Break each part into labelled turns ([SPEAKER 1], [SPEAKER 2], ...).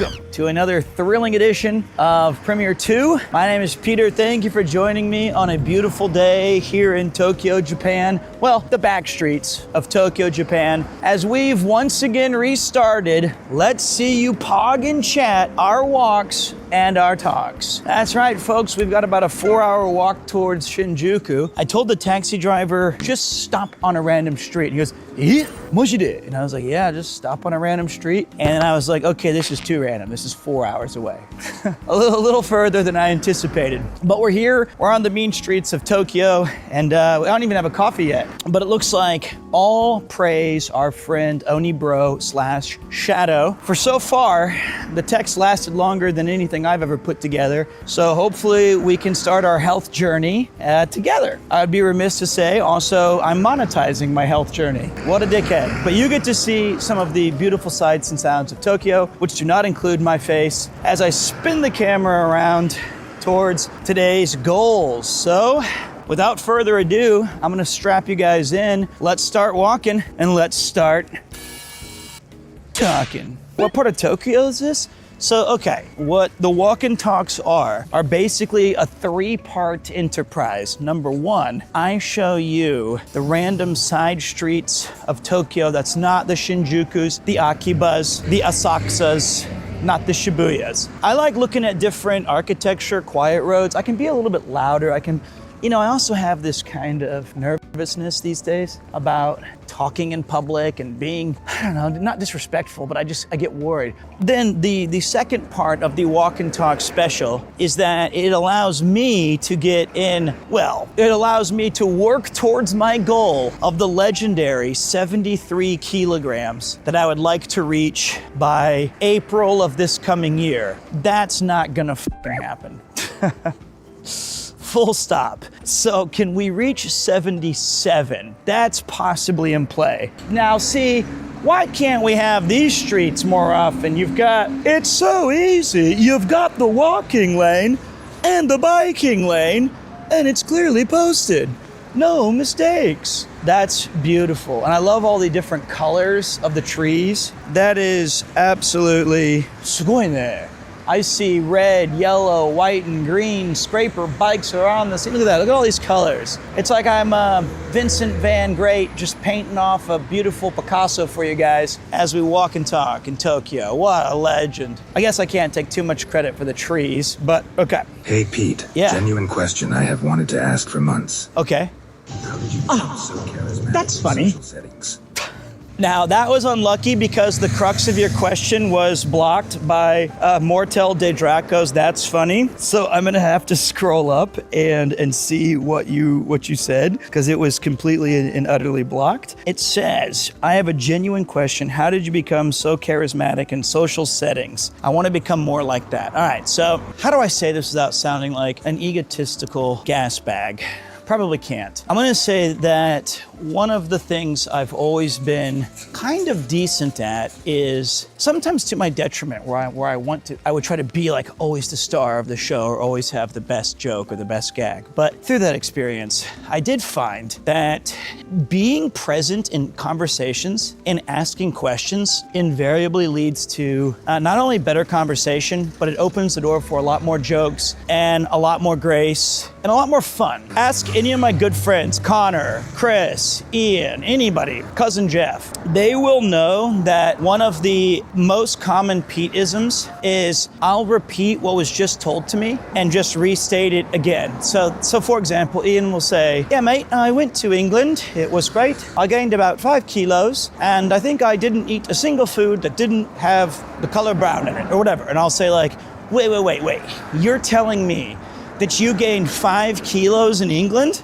[SPEAKER 1] Welcome to another thrilling edition of PremierTwo. My name is Peter. Thank you for joining me on a beautiful day here in Tokyo, Japan. Well, the back streets of Tokyo, Japan. As we've once again restarted, let's see you pog and chat our walks and our talks. That's right, folks. We've got about a 4-hour walk towards Shinjuku. I told the taxi driver, just stop on a random street. He goes, eh? Mojide? And I was like, yeah, just stop on a random street. And I was like, okay, this is too random. This is 4 hours away. a little further than I anticipated. But we're here, we're on the mean streets of Tokyo, and I don't even have a coffee yet. But it looks like all praise our friend Onibro/Shadow. For so far, the text lasted longer than anything I've ever put together. So hopefully we can start our health journey together. I'd be remiss to say also, I'm monetizing my health journey. What a dickhead. But you get to see some of the beautiful sights and sounds of Tokyo, which do not include my face, as I spin the camera around towards today's goals. So, without further ado, I'm gonna strap you guys in. Let's start walking and let's start talking. What part of Tokyo is this? So, okay, what the walk and talks are basically a 3-part enterprise. Number 1, I show you the random side streets of Tokyo that's not the Shinjukus, the Akibas, the Asakusas, not the Shibuyas. I like looking at different architecture, quiet roads. I can be a little bit louder. I also have this kind of nervousness these days about talking in public and being, I don't know, not disrespectful, but I get worried. Then the second part of the walk and talk special is that it allows me to get in, well, it allows me to work towards my goal of the legendary 73 kilograms that I would like to reach by April of this coming year. That's not gonna f***ing happen. Full stop. So can we reach 77? That's possibly in play. Now see, why can't we have these streets more often? It's so easy. You've got the walking lane and the biking lane, and it's clearly posted. No mistakes. That's beautiful. And I love all the different colors of the trees. That is absolutely sugoi ne. I see red, yellow, white, and green scraper bikes are on the scene. Look at that, look at all these colors. It's like I'm Vincent Van Gogh just painting off a beautiful Picasso for you guys as we walk and talk in Tokyo. What a legend. I guess I can't take too much credit for the trees, but okay.
[SPEAKER 2] Hey Pete,
[SPEAKER 1] yeah.
[SPEAKER 2] Genuine question I have wanted to ask for months.
[SPEAKER 1] Okay.
[SPEAKER 2] How did you become so charismatic
[SPEAKER 1] that's
[SPEAKER 2] in
[SPEAKER 1] funny.
[SPEAKER 2] social settings?
[SPEAKER 1] Now, that was unlucky because the crux of your question was blocked by Mortel de Draco's That's Funny. So I'm gonna have to scroll up and see what you said, because it was completely and utterly blocked. It says, I have a genuine question. How did you become so charismatic in social settings? I wanna become more like that. All right, so how do I say this without sounding like an egotistical gas bag? Probably can't. I'm gonna say that one of the things I've always been kind of decent at is, sometimes to my detriment, where I would try to be like always the star of the show or always have the best joke or the best gag. But through that experience, I did find that being present in conversations and asking questions invariably leads to not only better conversation, but it opens the door for a lot more jokes and a lot more grace and a lot more fun. Ask any of my good friends, Connor, Chris, Ian, anybody, Cousin Jeff. They will know that one of the most common Pete-isms is I'll repeat what was just told to me and just restate it again. So for example, Ian will say, yeah mate, I went to England, it was great. I gained about 5 kilos and I think I didn't eat a single food that didn't have the color brown in it or whatever. And I'll say like, wait, you're telling me that you gained 5 kilos in England?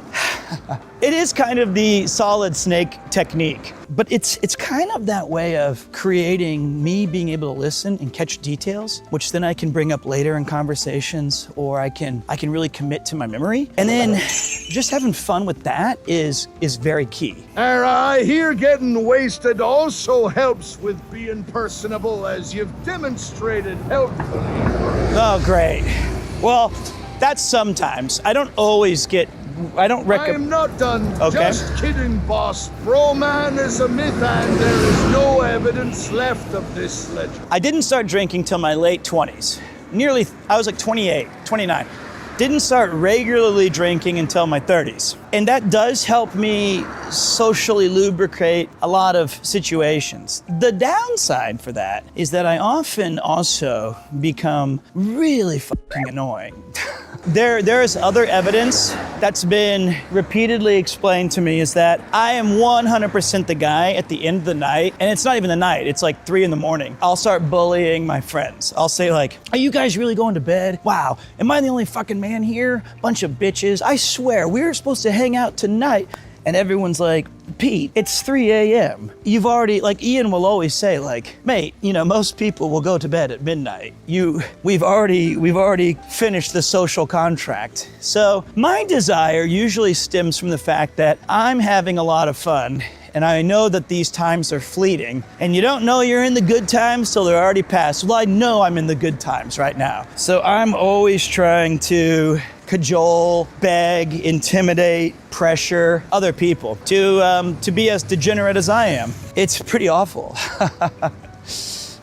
[SPEAKER 1] It is kind of the solid snake technique, but it's kind of that way of creating me being able to listen and catch details, which then I can bring up later in conversations, or I can really commit to my memory. And then just having fun with that is very key.
[SPEAKER 3] I hear getting wasted also helps with being personable, as you've demonstrated helpfully.
[SPEAKER 1] Oh, great. Well, that's sometimes. I don't always get I don't
[SPEAKER 3] I
[SPEAKER 1] recommend.
[SPEAKER 3] am not done.
[SPEAKER 1] Okay.
[SPEAKER 3] Just kidding, boss. Bro-man is a myth and there is no evidence left of this legend.
[SPEAKER 1] I didn't start drinking till my late 20s. I was like 28, 29. Didn't start regularly drinking until my 30s. And that does help me socially lubricate a lot of situations. The downside for that is that I often also become really fucking annoying. There's other evidence that's been repeatedly explained to me is that I am 100% the guy at the end of the night, and it's not even the night, it's like 3 a.m. I'll start bullying my friends. I'll say like, are you guys really going to bed? Wow, am I the only fucking man here? Bunch of bitches. I swear, we were supposed to hang out tonight. And everyone's like, Pete, it's 3 a.m. You've already, like Ian will always say like, mate, most people will go to bed at midnight. We've already finished the social contract. So my desire usually stems from the fact that I'm having a lot of fun and I know that these times are fleeting, and you don't know you're in the good times till they're already past. Well, I know I'm in the good times right now. So I'm always trying to cajole, beg, intimidate, pressure other people to be as degenerate as I am. It's pretty awful. I'm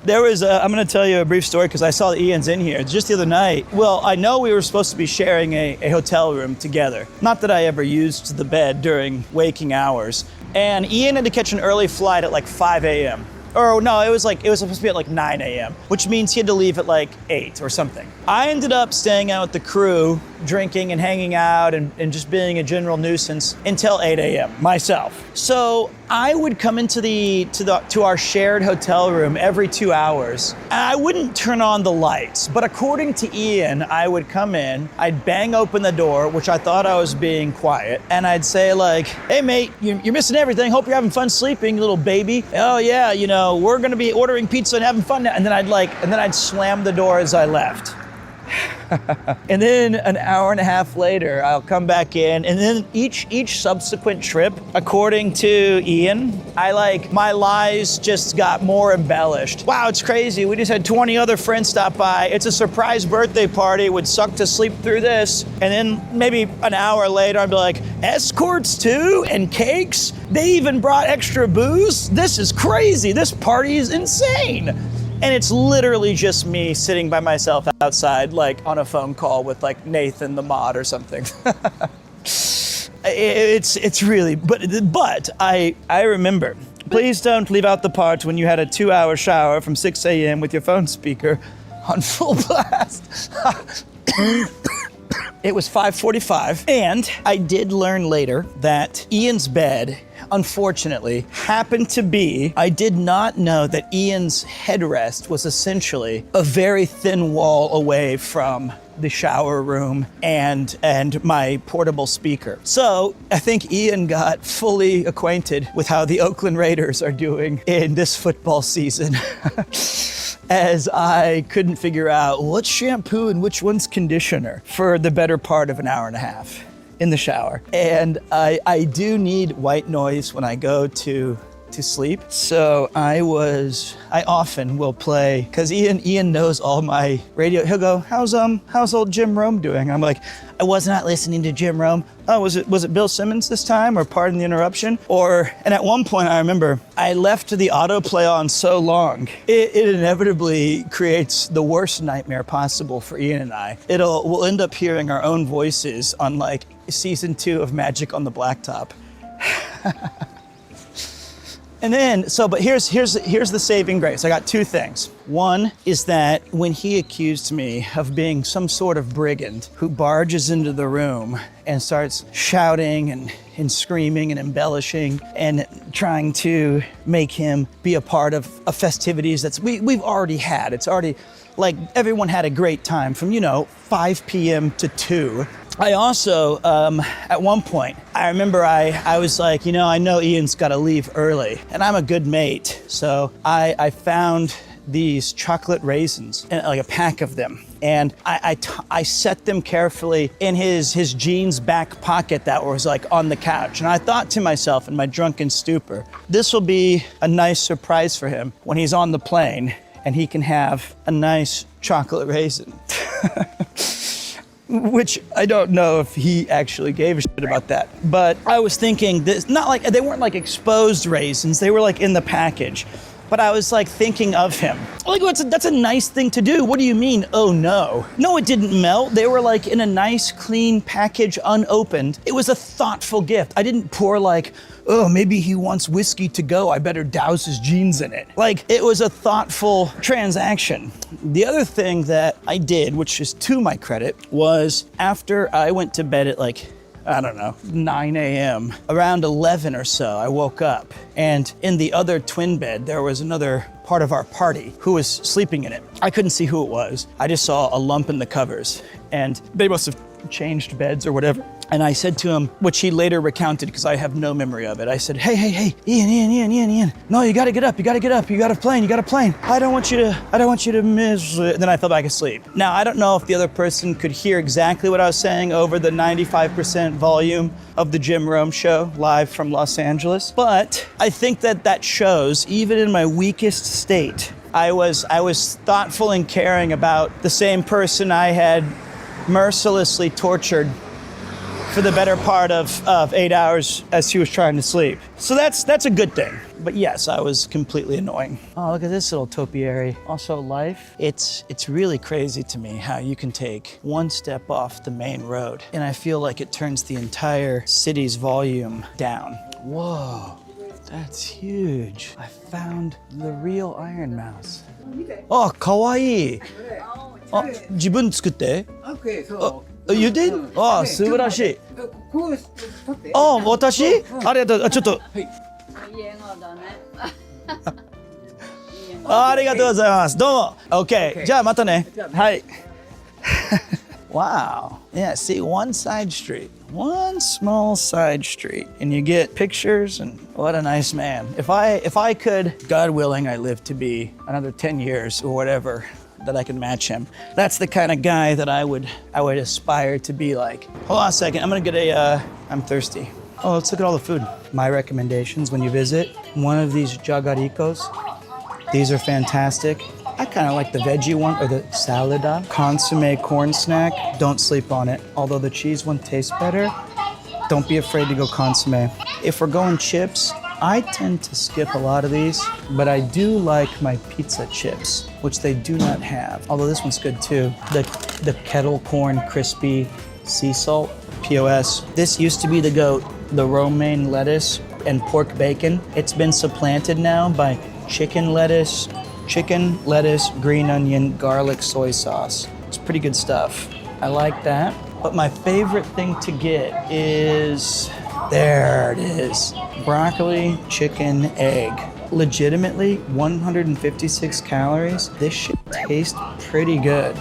[SPEAKER 1] gonna tell you a brief story because I saw that Ian's in here. Just the other night, well, I know we were supposed to be sharing a hotel room together. Not that I ever used the bed during waking hours. And Ian had to catch an early flight at like 5 a.m. Or no, it was supposed to be at like 9 a.m., which means he had to leave at like 8 or something. I ended up staying out with the crew, drinking and hanging out and just being a general nuisance until 8 a.m. myself. So I would come into to our shared hotel room every 2 hours. And I wouldn't turn on the lights, but according to Ian, I would come in, I'd bang open the door, which I thought I was being quiet, and I'd say like, hey mate, you're missing everything. Hope you're having fun sleeping, little baby. Oh yeah, we're gonna be ordering pizza and having fun now. And then I'd slam the door as I left. And then an hour and a half later, I'll come back in, and then each subsequent trip, according to Ian, my lies just got more embellished. Wow, it's crazy. We just had 20 other friends stop by. It's a surprise birthday party. Would suck to sleep through this. And then maybe an hour later, I'd be like, escorts too, and cakes. They even brought extra booze. This is crazy. This party is insane. And it's literally just me sitting by myself outside, like on a phone call with like Nathan the mod or something. It's really, but I remember, please don't leave out the part when you had a 2-hour shower from 6 a.m. with your phone speaker on full blast. It was 5:45, and I did learn later that Ian's bed, unfortunately, happened to be, I did not know that Ian's headrest was essentially a very thin wall away from the shower room and my portable speaker. So I think Ian got fully acquainted with how the Oakland Raiders are doing in this football season. As I couldn't figure out what's shampoo and which one's conditioner for the better part of an hour and a half in the shower. And I do need white noise when I go to sleep. So I often will play, because Ian knows all my radio. He'll go, how's old Jim Rome doing? I'm like, I was not listening to Jim Rome. Oh, was it Bill Simmons this time, or pardon the interruption? And at one point I remember I left the autoplay on so long, it inevitably creates the worst nightmare possible for Ian and I. We'll end up hearing our own voices on like season 2 of Magic on the Blacktop. And then, but here's the saving grace. I got 2 things. One is that when he accused me of being some sort of brigand who barges into the room and starts shouting and screaming and embellishing and trying to make him be a part of festivities we've already had. It's already, like, everyone had a great time from, 5 p.m. to 2. I also, at one point, I remember I was like, I know Ian's got to leave early, and I'm a good mate. So I found these chocolate raisins, and like a pack of them. And I set them carefully in his jeans back pocket that was like on the couch. And I thought to myself in my drunken stupor, this will be a nice surprise for him when he's on the plane and he can have a nice chocolate raisin. which I don't know if he actually gave a shit about that. But I was thinking this, not like, they weren't like exposed raisins, they were like in the package. But I was like thinking of him. Like, that's a nice thing to do. What do you mean, oh no? No, it didn't melt. They were like in a nice, clean package, unopened. It was a thoughtful gift. I didn't pour like, oh, maybe he wants whiskey to go, I better douse his jeans in it. Like, it was a thoughtful transaction. The other thing that I did, which is to my credit, was after I went to bed at like, I don't know, 9 a.m. Around 11 or so, I woke up, and in the other twin bed, there was another part of our party who was sleeping in it. I couldn't see who it was. I just saw a lump in the covers, and they must have changed beds or whatever. And I said to him, which he later recounted because I have no memory of it. I said, hey, Ian. No, you gotta get up, you got a plane. I don't want you to miss it. Then I fell back asleep. Now, I don't know if the other person could hear exactly what I was saying over the 95% volume of the Jim Rome Show live from Los Angeles. But I think that shows, even in my weakest state, I was thoughtful and caring about the same person I had mercilessly tortured for the better part of 8 hours as he was trying to sleep. So that's a good thing. But yes, I was completely annoying. Oh, look at this little topiary. Also life, it's really crazy to me how you can take one step off the main road and I feel like it turns the entire city's volume down. Whoa, that's huge. I found the real Iron Mouse. Oh, kawaii. Oh, 自分作って?
[SPEAKER 4] Okay, so
[SPEAKER 1] You did? ああ、素晴らしい。ああ、私？ありがとう。ちょっと。ありがとうございます。どうも。Okay. じゃあまたね。はい。Wow. Yeah, see, one side street. One small side street. And you get pictures, and what a nice man. If I could, God willing, I live to be another 10 years or whatever, that I can match him. That's the kind of guy that I would aspire to be like. Hold on a second, I'm gonna get I'm thirsty. Oh, let's look at all the food. My recommendations when you visit, one of these jagaricos. These are fantastic. I kind of like the veggie one, or the salada. Consomme corn snack, don't sleep on it. Although the cheese one tastes better, don't be afraid to go consomme. If we're going chips, I tend to skip a lot of these, but I do like my pizza chips, which they do not have. Although this one's good too. The kettle corn crispy sea salt, POS. This used to be the GOAT, the romaine lettuce and pork bacon. It's been supplanted now by chicken lettuce, green onion, garlic, soy sauce. It's pretty good stuff. I like that. But my favorite thing to get is, there it is, broccoli, chicken, egg. Legitimately, 156 calories. This shit tastes pretty good.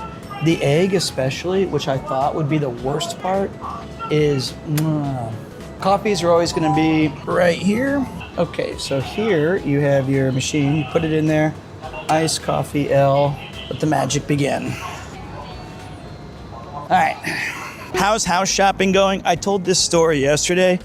[SPEAKER 1] The egg especially, which I thought would be the worst part, is, coffees are always gonna be right here. Okay, so here you have your machine, you put it in there, iced coffee L, let the magic begin. All right, how's house shopping going? I told this story yesterday.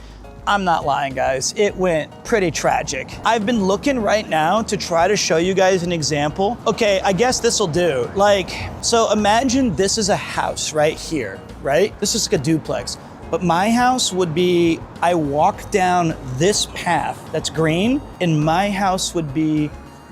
[SPEAKER 1] I'm not lying, guys. It went pretty tragic. I've been looking right now to try to show you guys an example. Okay, I guess this'll do. Like, so imagine this is a house right here, right? This is like a duplex. But my house would be, I walk down this path that's green, and my house would be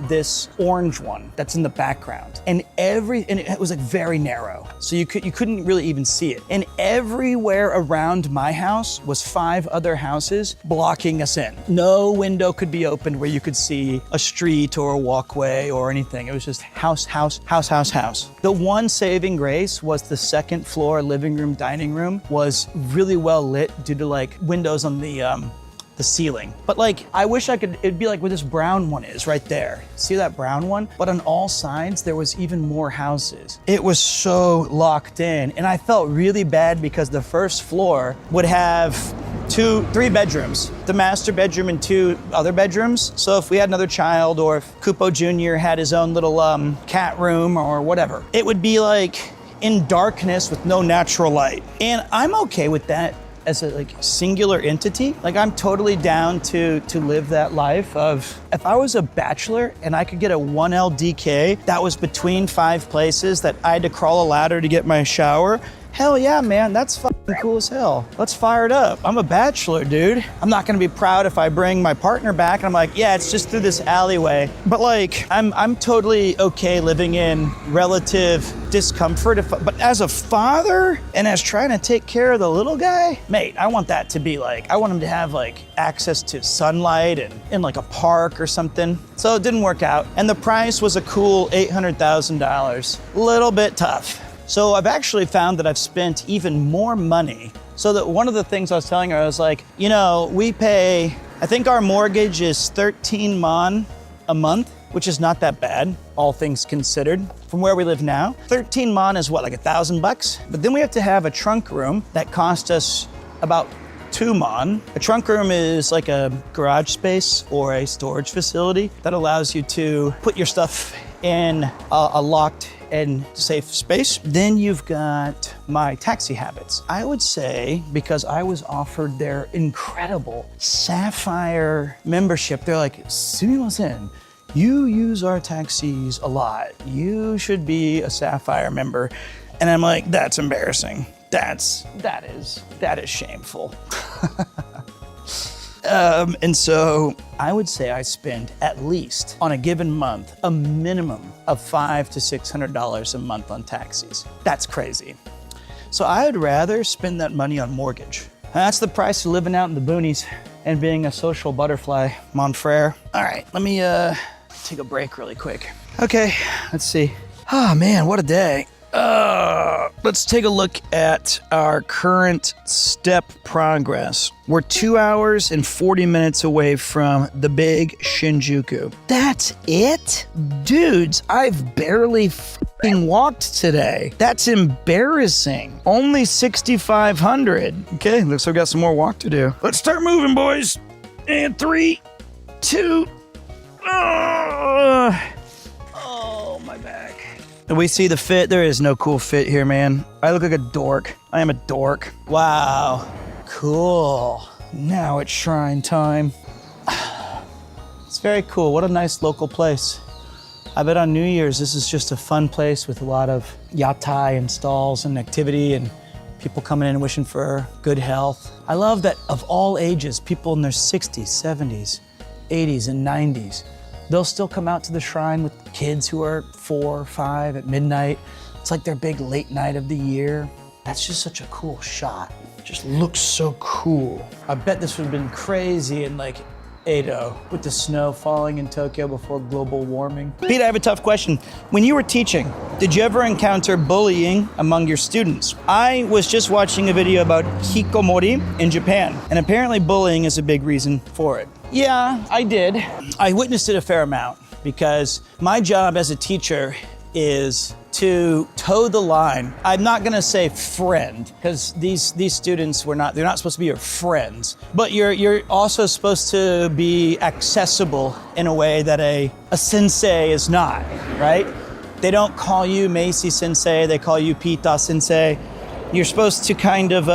[SPEAKER 1] this orange one that's in the background. And it was like very narrow. So you couldn't really even see it. And everywhere around my house was 5 other houses blocking us in. No window could be opened where you could see a street or a walkway or anything. It was just house. The one saving grace was the second floor living room, dining room was really well lit due to like windows on the ceiling. But like, I wish it'd be like where this brown one is right there. See that brown one? But on all sides, there was even more houses. It was so locked in. And I felt really bad because the first floor would have 3 bedrooms, the master bedroom and 2 other bedrooms. So if we had another child, or if Kupo Jr. had his own little cat room or whatever, it would be like in darkness with no natural light. And I'm okay with that. as a like singular entity. Like I'm totally down to live that life of, if I was a bachelor and I could get a 1LDK that was between 5 places that I had to crawl a ladder to get my shower, hell yeah, man, that's fucking cool as hell. Let's fire it up. I'm a bachelor, dude. I'm not gonna be proud if I bring my partner back and I'm like, yeah, it's just through this alleyway. But like, I'm totally okay living in relative discomfort. But as a father and as trying to take care of the little guy, mate, I want that to be like, I want him to have like access to sunlight and in like a park or something. So it didn't work out. And the price was a cool $800,000. Little bit tough. So I've actually found that I've spent even more money. So that one of the things I was telling her, I was like, you know, we pay, I think our mortgage is 13 mon a month, which is not that bad, all things considered, from where we live now. 13 mon is what, like $1,000? But then we have to have a trunk room that cost us about 2 mon. A trunk room is like a garage space or a storage facility that allows you to put your stuff in a locked and safe space. Then you've got my taxi habits. I would say, because I was offered their incredible Sapphire membership, they're like, "Sumimasen, you use our taxis a lot. You should be a Sapphire member." And I'm like, that's embarrassing. That is shameful. And so I would say I spend at least on a given month, a minimum of $500 to $600 a month on taxis. That's crazy. So I would rather spend that money on mortgage. That's the price of living out in the boonies and being a social butterfly, mon frere. All right, let me take a break really quick. Okay, let's see. Oh man, what a day. Let's take a look at our current step progress. We're 2 hours and 40 minutes away from the big Shinjuku. That's it? Dudes, I've barely f***ing walked today. That's embarrassing. Only 6,500. Okay, looks like we got some more walk to do. Let's start moving, boys. And 3, 2, oh, my back. And we see the fit. There is no cool fit here, man. I look like a dork. I am a dork. Wow. Cool. Now it's shrine time. It's very cool. What a nice local place. I bet on New Year's, this is just a fun place with a lot of yatai and stalls and activity and people coming in wishing for good health. I love that of all ages, people in their 60s, 70s, 80s, and 90s, they'll still come out to the shrine with kids who are 4 or 5 at midnight. It's like their big late night of the year. That's just such a cool shot. It just looks so cool. I bet this would have been crazy in like Edo with the snow falling in Tokyo before global warming. Pete, I have a tough question. When you were teaching, did you ever encounter bullying among your students? I was just watching a video about hikikomori in Japan, and apparently bullying is a big reason for it. Yeah, I did. I witnessed it a fair amount because my job as a teacher is to toe the line. I'm not gonna say friend, because these students they're not supposed to be your friends, but you're also supposed to be accessible in a way that a sensei is not, right? They don't call you Macy sensei, they call you Pita sensei. You're supposed to kind of,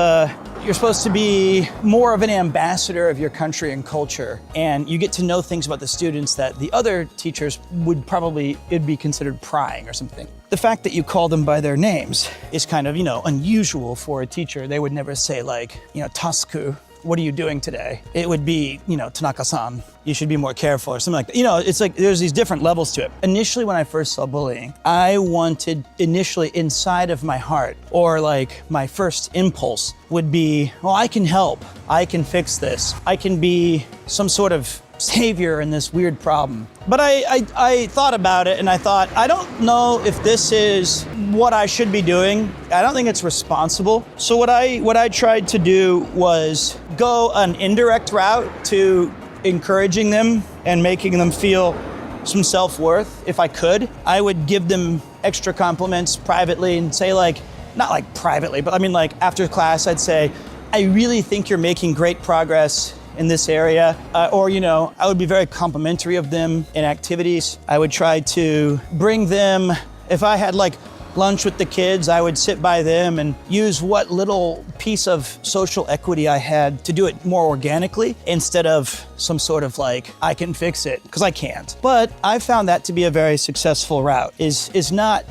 [SPEAKER 1] you're supposed to be more of an ambassador of your country and culture, and you get to know things about the students that the other teachers it'd be considered prying or something. The fact that you call them by their names is kind of, unusual for a teacher. They would never say like, Tasku, what are you doing today? It would be, Tanaka-san, you should be more careful or something like that. It's like there's these different levels to it. Initially, when I first saw bullying, I wanted initially inside of my heart, or like my first impulse would be, well, I can help. I can fix this. I can be some sort of savior in this weird problem. But I thought about it and I thought, I don't know if this is what I should be doing. I don't think it's responsible. So what I tried to do was go an indirect route to encouraging them and making them feel some self-worth. If I could, I would give them extra compliments privately and say like, not like privately, but I mean like after class, I'd say, I really think you're making great progress in this area, or I would be very complimentary of them in activities. I would try to bring them, if I had like lunch with the kids, I would sit by them and use what little piece of social equity I had to do it more organically instead of some sort of like, I can fix it, because I can't. But I found that to be a very successful route, is not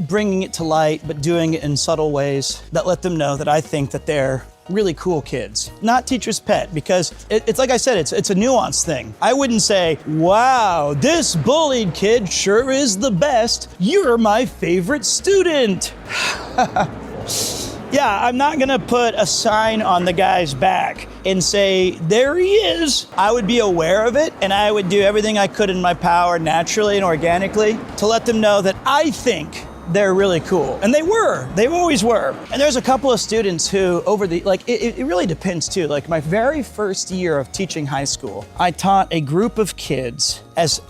[SPEAKER 1] bringing it to light, but doing it in subtle ways that let them know that I think that they're really cool kids. Not teacher's pet, because it's like I said, it's a nuanced thing. I wouldn't say, wow, this bullied kid sure is the best. You're my favorite student. Yeah, I'm not gonna put a sign on the guy's back and say, there he is. I would be aware of it, and I would do everything I could in my power naturally and organically to let them know that I think they're really cool. And they always were. And there's a couple of students who it really depends too. Like my very first year of teaching high school, I taught a group of kids as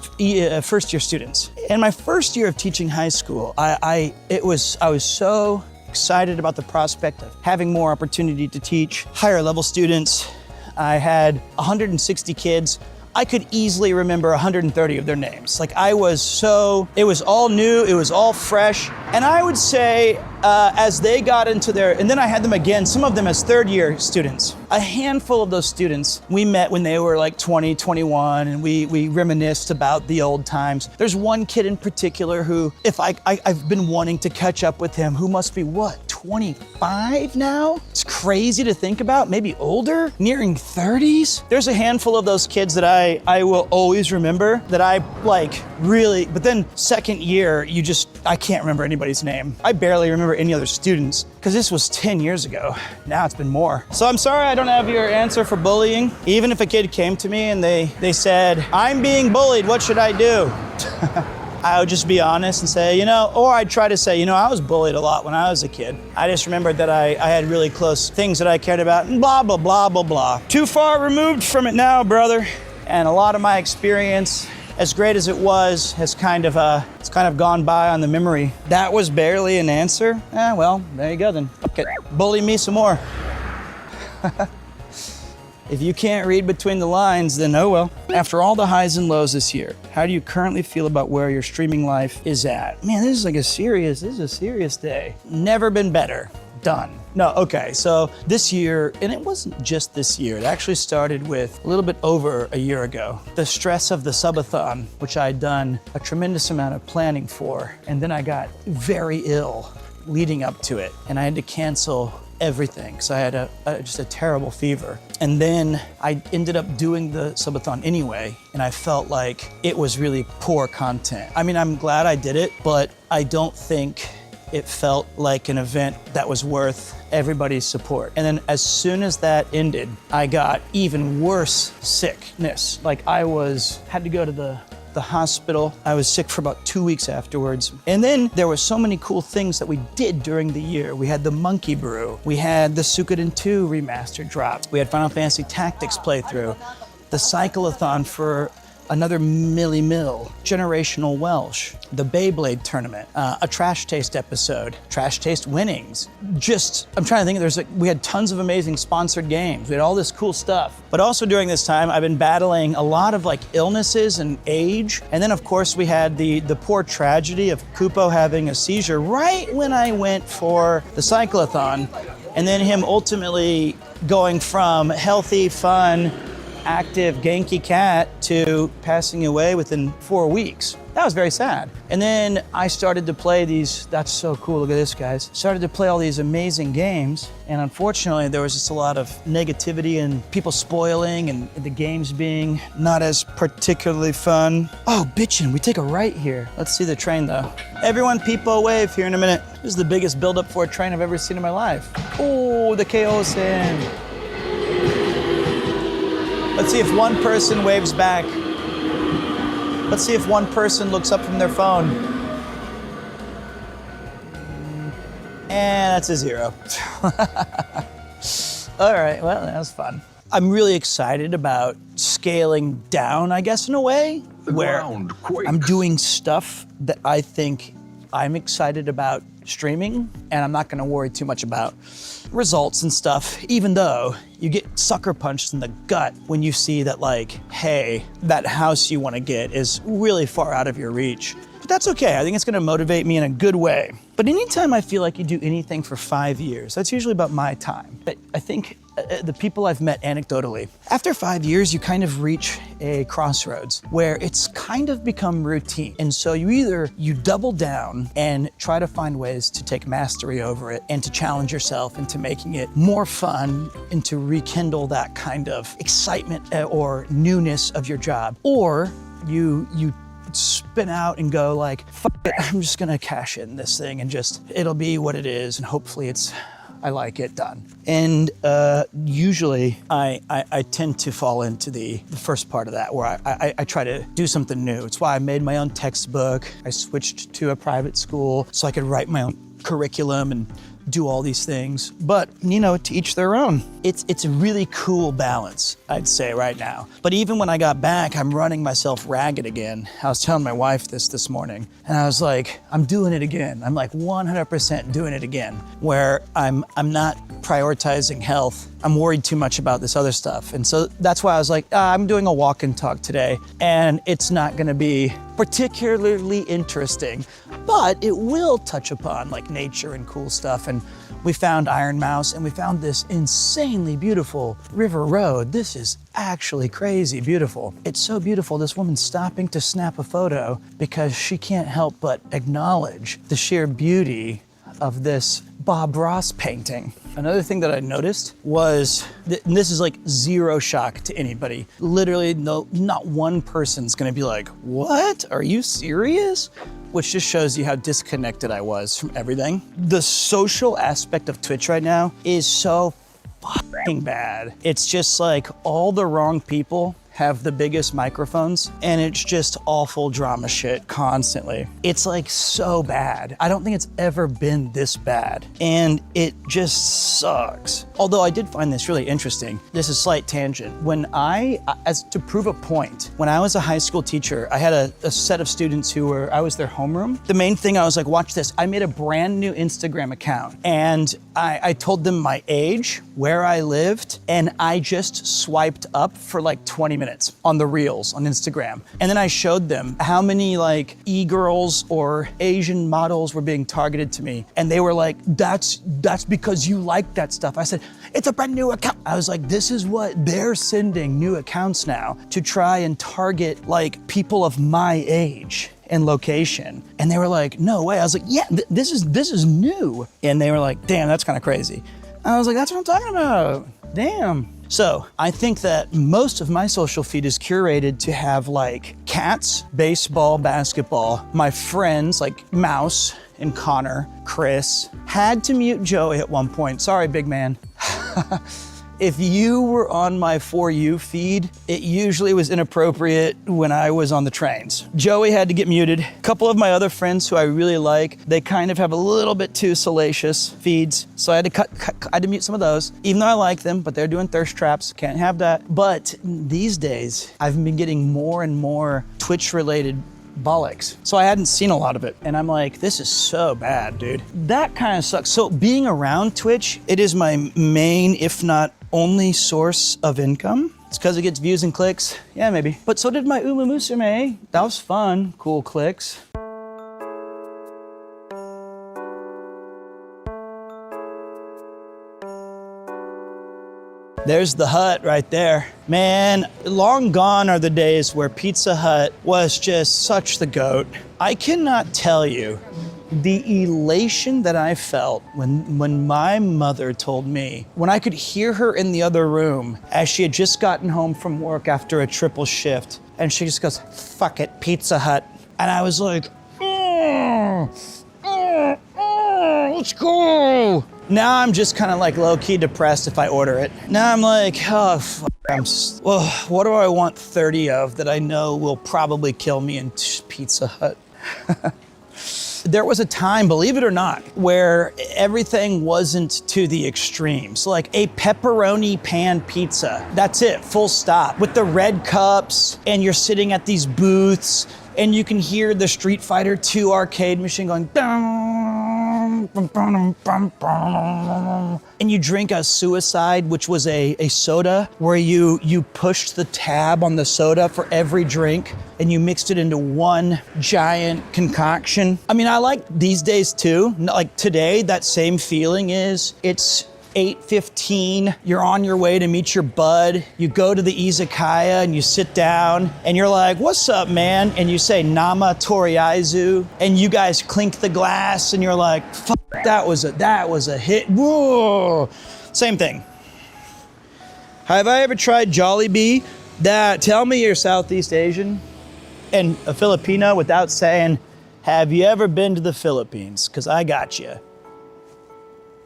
[SPEAKER 1] first year students. In my first year of teaching high school, I was so excited about the prospect of having more opportunity to teach higher level students. I had 160 kids. I could easily remember 130 of their names. Like it was all new, it was all fresh. And I would say, as they got into and then I had them again, some of them as third year students. A handful of those students, we met when they were like 20, 21, and we reminisced about the old times. There's one kid in particular who, if I've been wanting to catch up with him, who must be what, 25 now? It's crazy to think about, maybe older, nearing 30s. There's a handful of those kids that I will always remember that I like really, but then second year, I can't remember anybody's name. I barely remember any other students because this was 10 years ago. Now it's been more. So I'm sorry I don't have your answer for bullying. Even if a kid came to me and they said, I'm being bullied, what should I do? I would just be honest and say, or I'd try to say, I was bullied a lot when I was a kid. I just remembered that I had really close things that I cared about and blah, blah, blah, blah, blah. Too far removed from it now, brother. And a lot of my experience, as great as it was, has kind of gone by on the memory. That was barely an answer. Well, there you go then. Okay, bully me some more. If you can't read between the lines, then oh well. After all the highs and lows this year, how do you currently feel about where your streaming life is at? Man, this is a serious day. Never been better. Done. No, okay, so this year, and it wasn't just this year, it actually started with a little bit over a year ago. The stress of the subathon, which I had done a tremendous amount of planning for, and then I got very ill leading up to it, and I had to cancel everything because I had just a terrible fever. And then I ended up doing the subathon anyway, and I felt like it was really poor content. I mean, I'm glad I did it, but I don't think it felt like an event that was worth everybody's support. And then as soon as that ended, I got even worse sickness. Like had to go to the hospital. I was sick for about 2 weeks afterwards. And then there were so many cool things that we did during the year. We had the Monkey Brew. We had the Suikoden 2 remastered drop. We had Final Fantasy Tactics playthrough. The Cyclothon for another Millie Mill, Generational Welsh, the Beyblade tournament, a Trash Taste episode, Trash Taste winnings. I'm trying to think, we had tons of amazing sponsored games. We had all this cool stuff. But also during this time, I've been battling a lot of illnesses and age. And then of course we had the poor tragedy of Kupo having a seizure right when I went for the cyclothon. And then him ultimately going from healthy, fun, active Genki cat to passing away within 4 weeks. That was very sad. And then I started to play that's so cool, look at this, guys. Started to play all these amazing games, and unfortunately there was just a lot of negativity and people spoiling and the games being not as particularly fun. Oh, bitchin', we take a right here. Let's see the train though. Everyone people wave here in a minute. This is the biggest buildup for a train I've ever seen in my life. Oh, the Keiosen. Let's see if one person waves back. Let's see if one person looks up from their phone. And that's a 0. All right, well, that was fun. I'm really excited about scaling down, I guess, in a way, where I'm doing stuff that I think I'm excited about streaming, and I'm not gonna worry too much about results and stuff, even though you get sucker punched in the gut when you see that hey, that house you wanna get is really far out of your reach. But that's okay. I think it's gonna motivate me in a good way. But anytime I feel like you do anything for 5 years, that's usually about my time. But I think the people I've met anecdotally, after 5 years, you kind of reach a crossroads where it's kind of become routine. And so you double down and try to find ways to take mastery over it and to challenge yourself into making it more fun and to rekindle that kind of excitement or newness of your job. Or you spin out and go like, fuck it, I'm just gonna cash in this thing and it'll be what it is, and hopefully I like it done. And usually I tend to fall into the first part of that where I try to do something new. It's why I made my own textbook. I switched to a private school so I could write my own curriculum and do all these things. But, to each their own. It's a really cool balance, I'd say right now. But even when I got back, I'm running myself ragged again. I was telling my wife this morning, and I was like, I'm doing it again. I'm like 100% doing it again, where I'm not prioritizing health. I'm worried too much about this other stuff. And so that's why I was like, I'm doing a walk and talk today, and it's not gonna be particularly interesting, but it will touch upon like nature and cool stuff. And we found Iron Mouse, and we found this insanely beautiful river road. This is actually crazy beautiful. It's so beautiful. This woman's stopping to snap a photo because she can't help but acknowledge the sheer beauty of this Bob Ross painting. Another thing that I noticed was, and this is like zero shock to anybody, literally not one person's gonna be like, what, are you serious? Which just shows you how disconnected I was from everything. The social aspect of Twitch right now is so fucking bad. It's just like all the wrong people have the biggest microphones, and it's just awful drama shit constantly. It's like so bad. I don't think it's ever been this bad, and it just sucks. Although I did find this really interesting. This is a slight tangent. As to prove a point, when I was a high school teacher, I had a set of students I was their homeroom. The main thing, I was like, watch this. I made a brand new Instagram account, and I told them my age, where I lived, and I just swiped up for like 20 minutes on the reels on Instagram. And then I showed them how many like e-girls or Asian models were being targeted to me. And they were like, that's because you like that stuff. I said, it's a brand new account. I was like, this is what they're sending new accounts now to try and target like people of my age and location. And they were like, no way. I was like, yeah, this is new. And they were like, damn, that's kind of crazy. I was like, that's what I'm talking about. Damn. So I think that most of my social feed is curated to have like cats, baseball, basketball, my friends like Mouse and Connor, Chris. Had to mute Joey at one point. Sorry, big man. If you were on my For You feed, it usually was inappropriate when I was on the trains. Joey had to get muted. A couple of my other friends who I really like, they kind of have a little bit too salacious feeds, so I had to mute some of those. Even though I like them, but they're doing thirst traps, can't have that. But these days, I've been getting more and more Twitch-related bollocks. So I hadn't seen a lot of it. And I'm like, this is so bad, dude. That kind of sucks. So being around Twitch, it is my main, if not only source of income. It's because it gets views and clicks. Yeah, maybe. But so did my Uma Musume. That was fun. Cool clicks. There's the Hut right there. Man, long gone are the days where Pizza Hut was just such the GOAT. I cannot tell you the elation that I felt when my mother told me, when I could hear her in the other room as she had just gotten home from work after a triple shift, and she just goes, fuck it, Pizza Hut. And I was like, let's go. Now I'm just kind of like low-key depressed if I order it. Now I'm like, oh, well, what do I want 30 of that I know will probably kill me in Pizza Hut? There was a time, believe it or not, where everything wasn't to the extremes. Like a pepperoni pan pizza, that's it, full stop. With the red cups, and you're sitting at these booths, and you can hear the Street Fighter 2 arcade machine going, dong, And you drink a suicide, which was a soda where you pushed the tab on the soda for every drink and you mixed it into one giant concoction. I mean, I like these days too. Like today, that same feeling is it's 8:15, you're on your way to meet your bud. You go to the izakaya and you sit down and you're like, what's up, man? And you say, Nama Toriaizu. And you guys clink the glass and you're like, fuck, that was a hit. Whoa. Same thing. Have I ever tried Jollibee? Tell me you're Southeast Asian and a Filipino without saying, have you ever been to the Philippines? Because I got you.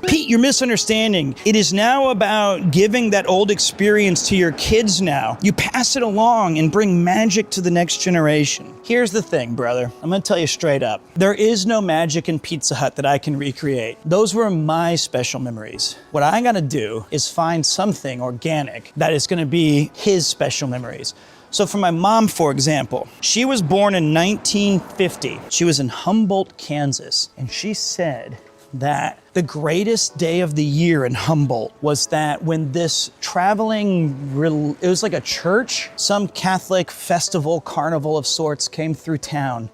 [SPEAKER 1] Pete, you're misunderstanding. It is now about giving that old experience to your kids now. You pass it along and bring magic to the next generation. Here's the thing, brother. I'm gonna tell you straight up. There is no magic in Pizza Hut that I can recreate. Those were my special memories. What I gotta do is find something organic that is gonna be his special memories. So for my mom, for example, she was born in 1950. She was in Humboldt, Kansas, and she said that the greatest day of the year in Humboldt was that when this traveling, it was like a church, some Catholic festival, carnival of sorts came through town.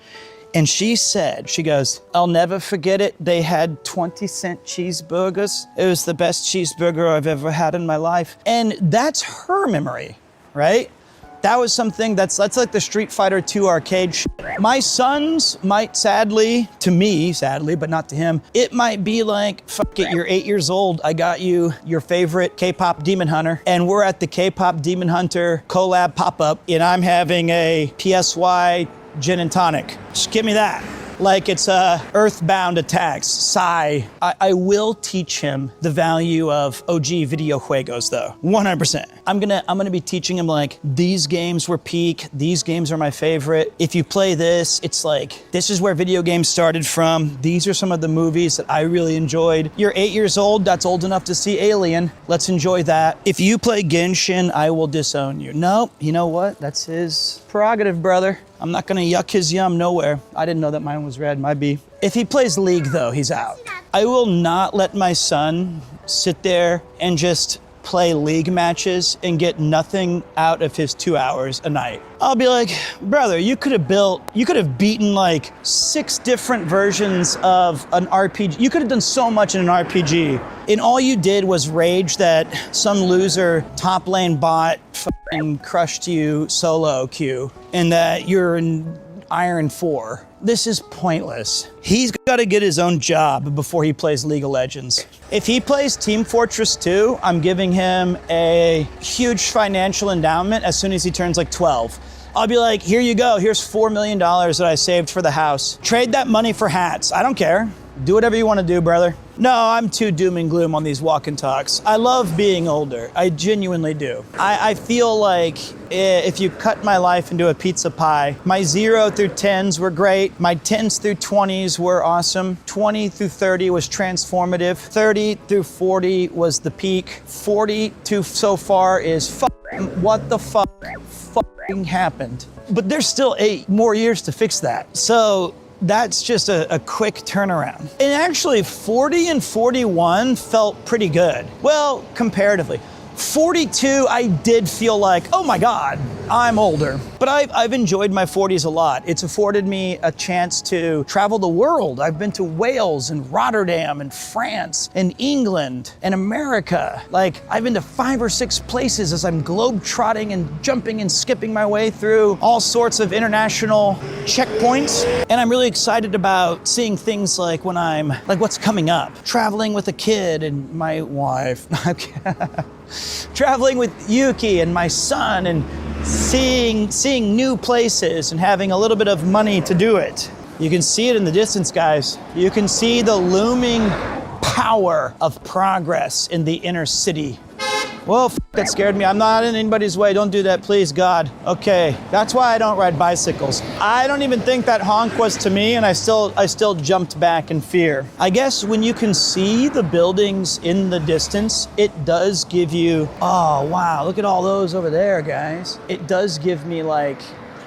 [SPEAKER 1] And she said, she goes, I'll never forget it. They had 20-cent cheeseburgers. It was the best cheeseburger I've ever had in my life. And that's her memory, right? That was something that's like the Street Fighter 2 arcade shit. My sons might sadly, to me, sadly, but not to him, it might be like, fuck it, you're 8 years old, I got you your favorite K-pop Demon Hunter, and we're at the K-pop Demon Hunter collab pop-up, and I'm having a PSY gin and tonic. Just give me that. Like it's Earthbound Attacks, Psy. I will teach him the value of OG video juegos though, 100%. I'm gonna be teaching him like, these games were peak, these games are my favorite. If you play this, it's like, this is where video games started from. These are some of the movies that I really enjoyed. You're 8 years old, that's old enough to see Alien. Let's enjoy that. If you play Genshin, I will disown you. No, you know what? That's his prerogative, brother. I'm not gonna yuck his yum nowhere. I didn't know that mine was red, might be. If he plays League though, he's out. I will not let my son sit there and just play League matches and get nothing out of his 2 hours a night. I'll be like, brother, you could have beaten like 6 different versions of an RPG. You could have done so much in an RPG. And all you did was rage that some loser top lane bot fucking crushed you solo queue and that you're in Iron 4. This is pointless. He's got to get his own job before he plays League of Legends. If he plays Team Fortress 2, I'm giving him a huge financial endowment as soon as he turns like 12. I'll be like, here you go, here's $4 million that I saved for the house. Trade that money for hats, I don't care. Do whatever you want to do, brother. No, I'm too doom and gloom on these walk and talks. I love being older, I genuinely do. I feel like if you cut my life into a pizza pie, my 0 through 10s were great, my 10s through 20s were awesome, 20 through 30 was transformative, 30 through 40 was the peak, 40 to so far is what the fuck happened. But there's still 8 more years to fix that. So that's just a quick turnaround. And actually 40 and 41 felt pretty good. Well, comparatively. 42, I did feel like, oh my God, I'm older. But I've enjoyed my 40s a lot. It's afforded me a chance to travel the world. I've been to Wales and Rotterdam and France and England and America. Like, I've been to 5 or 6 places as I'm globe-trotting and jumping and skipping my way through all sorts of international checkpoints. And I'm really excited about seeing things like when I'm, like what's coming up. Traveling with a kid and my wife. Traveling with Yuki and my son and seeing new places and having a little bit of money to do it. You can see it in the distance, guys. You can see the looming power of progress in the inner city. Whoa, that scared me. I'm not in anybody's way. Don't do that, please, God. Okay, that's why I don't ride bicycles. I don't even think that honk was to me, and I still jumped back in fear. I guess when you can see the buildings in the distance, it does give you, oh, wow, look at all those over there, guys. It does give me like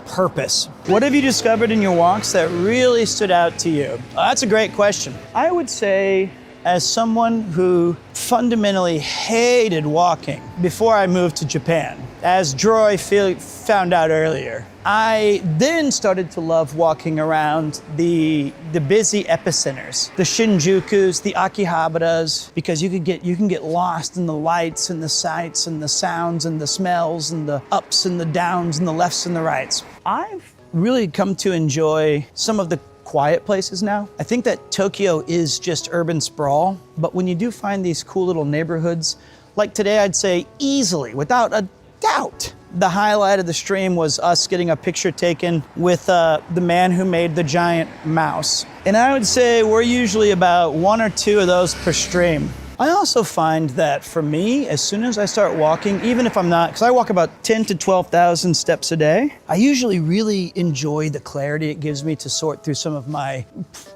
[SPEAKER 1] purpose. What have you discovered in your walks that really stood out to you? That's a great question. I would say, as someone who fundamentally hated walking before I moved to Japan, as Droy found out earlier, I then started to love walking around the busy epicenters, the Shinjukus, the Akihabaras, because you can get lost in the lights and the sights and the sounds and the smells and the ups and the downs and the lefts and the rights. I've really come to enjoy some of the quiet places now. I think that Tokyo is just urban sprawl, but when you do find these cool little neighborhoods, like today, I'd say easily, without a doubt, the highlight of the stream was us getting a picture taken with the man who made the giant mouse. And I would say we're usually about 1 or 2 of those per stream. I also find that for me, as soon as I start walking, even if I'm not, because I walk about 10 to 12,000 steps a day, I usually really enjoy the clarity it gives me to sort through some of my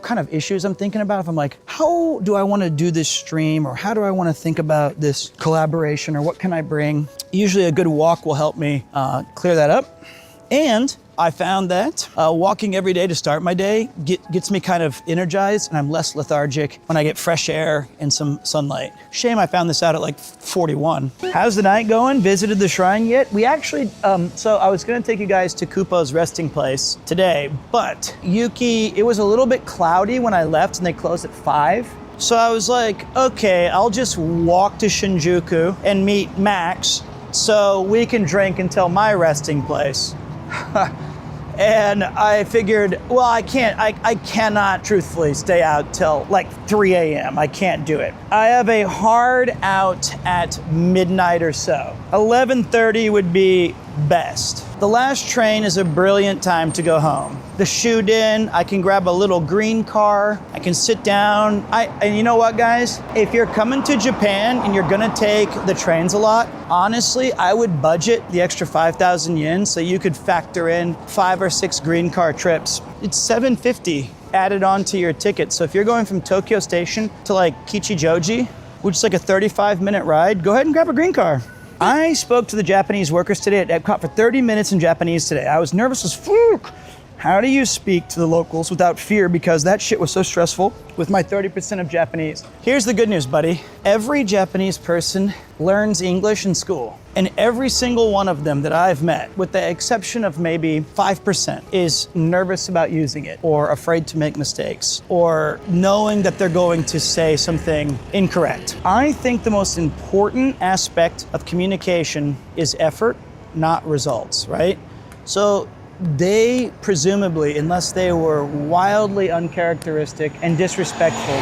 [SPEAKER 1] kind of issues I'm thinking about. If I'm like, how do I want to do this stream, or how do I want to think about this collaboration, or what can I bring? Usually a good walk will help me clear that up. And I found that walking every day to start my day gets me kind of energized, and I'm less lethargic when I get fresh air and some sunlight. Shame I found this out at like 41. How's the night going? Visited the shrine yet? We actually, so I was gonna take you guys to Kupo's resting place today, but Yuki, it was a little bit cloudy when I left and they closed at 5. So I was like, okay, I'll just walk to Shinjuku and meet Max so we can drink until my resting place. And I figured, well, I cannot truthfully stay out till like 3 a.m. I can't do it. I have a hard out at midnight or so. 11:30 would be best. The last train is a brilliant time to go home. The Shuden, I can grab a little green car, I can sit down. And you know what, guys? If you're coming to Japan and you're gonna take the trains a lot, honestly, I would budget the extra 5,000 yen so you could factor in 5 or 6 green car trips. It's $750 added on to your ticket. So if you're going from Tokyo Station to like Kichijoji, which is like a 35-minute ride, go ahead and grab a green car. I spoke to the Japanese workers today at Epcot for 30 minutes in Japanese today. I was nervous as fuck. How do you speak to the locals without fear? Because that shit was so stressful with my 30% of Japanese. Here's the good news, buddy. Every Japanese person learns English in school. And every single one of them that I've met, with the exception of maybe 5%, is nervous about using it, or afraid to make mistakes, or knowing that they're going to say something incorrect. I think the most important aspect of communication is effort, not results, right? So they presumably, unless they were wildly uncharacteristic and disrespectful,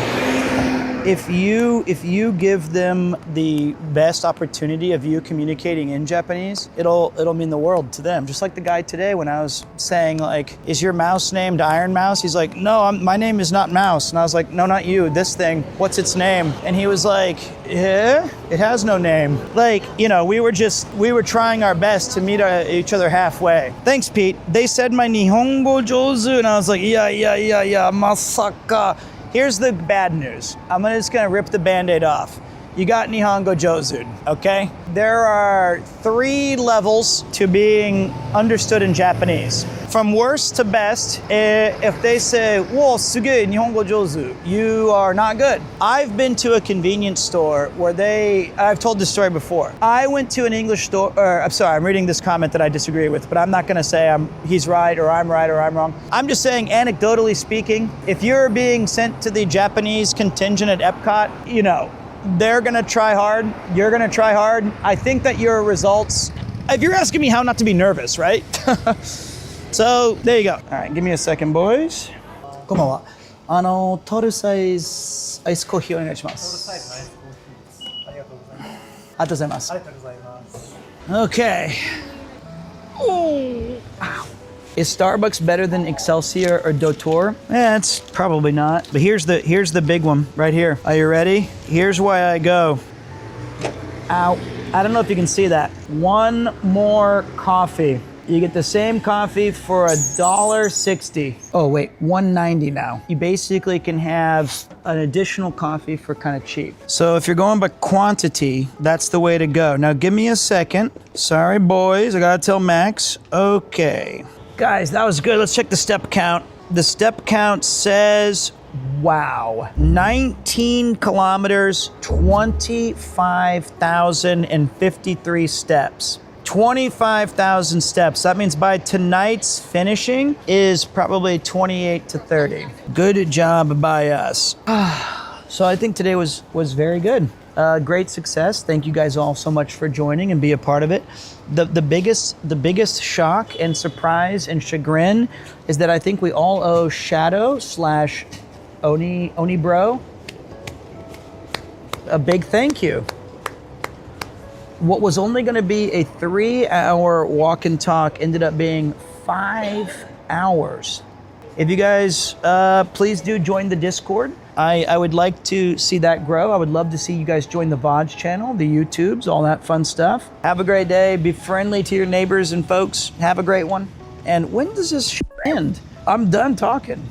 [SPEAKER 1] if you give them the best opportunity of you communicating in Japanese, it'll mean the world to them. Just like the guy today when I was saying like, is your mouse named Iron Mouse? He's like, no, my name is not Mouse. And I was like, no, not you, this thing, what's its name? And he was like, yeah, it has no name. Like, you know, we were trying our best to meet each other halfway. Thanks, Pete. They said my Nihongo Jozu, and I was like, yeah, masaka. Here's the bad news. I'm just gonna rip the Band-Aid off. You got Nihongo Jozu, okay? There are 3 levels to being understood in Japanese. From worst to best, if they say, whoa, sugei Nihongo Jozu, you are not good. I've been to a convenience store where I've told this story before. I went to an English store, I'm reading this comment that I disagree with, but I'm not gonna say he's right or I'm wrong. I'm just saying, anecdotally speaking, if you're being sent to the Japanese contingent at Epcot, you know, they're gonna try hard, you're gonna try hard. I think that your results, if you're asking me how not to be nervous, right? So, there you go. All right, give me a second, boys. こんばんは。トルサイズアイスコーヒーお願いします。トルサイズアイスコーヒーです。ありがとうございます。ありがとうございます。ありがとうございます。Okay. Oh. Ow. Is Starbucks better than Excelsior or Dotor? It's probably not. But here's the big one right here. Are you ready? Here's why I go. Ow. I don't know if you can see that. 1 more coffee. You get the same coffee for $1.60. Oh wait, $1.90 now. You basically can have an additional coffee for kind of cheap. So if you're going by quantity, that's the way to go. Now give me a second. Sorry boys, I gotta tell Max. Okay. Guys, that was good. Let's check the step count. The step count says, wow, 19 kilometers, 25,053 steps. 25,000 steps. That means by tonight's finishing is probably 28 to 30. Good job by us. So I think today was very good. Great success. Thank you guys all so much for joining and be a part of it. The biggest shock and surprise and chagrin is that I think we all owe Shadow / Oni Bro a big thank you. What was only going to be a 3-hour walk and talk ended up being 5 hours. If you guys please do join the Discord. I would like to see that grow. I would love to see you guys join the VODs channel, the YouTubes, all that fun stuff. Have a great day. Be friendly to your neighbors and folks. Have a great one. And when does this end? I'm done talking.